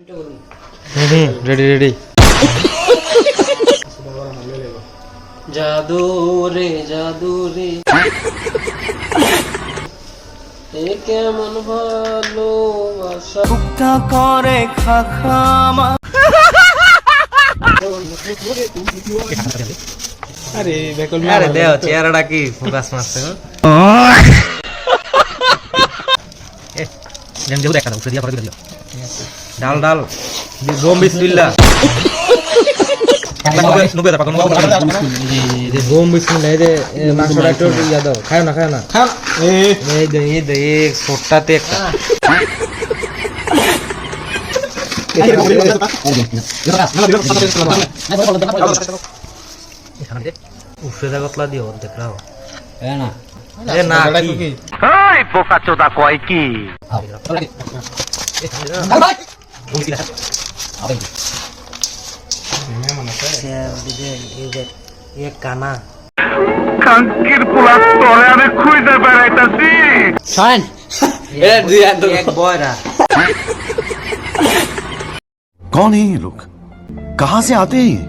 ready ready জাদু রে এ কেমন ভালোবাসা বুকটা করে খাখামা अरे बेकुल আরে দেও চেহারাটা কি ফোকাস মারছে जम जरूर देखा था उसे दिया पर दिया ডাল ডাল গোম বিসমিল্লাহ नुबे दा पकड़ ये गोम बिस्मिल्लाह ये मांसটা একটু ইয়া দাও খাও না এই দে ছোটটাতে একটা উফরে দা কতলা দিও দেখ রাও না এ না কি এই পোকা চোদা কয় কি ये काना কাঙ্কির পোলা তোরে আমি খুঁজে বেড়াইতাছি शान एक बॉय रहा कौन है ये लोग कहाँ से आते हैं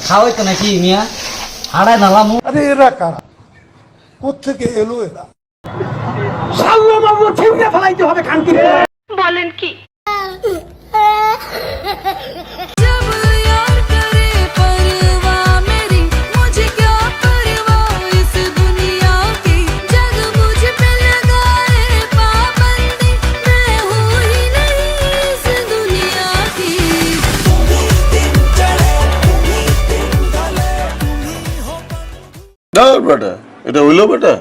খাওয়াই তো নাকি মিয়া হাড়ায় নালাম আরে এরা কারা কোত্থেকে এলো এরা বলেন কি না বেটা এটা হইলো বেটা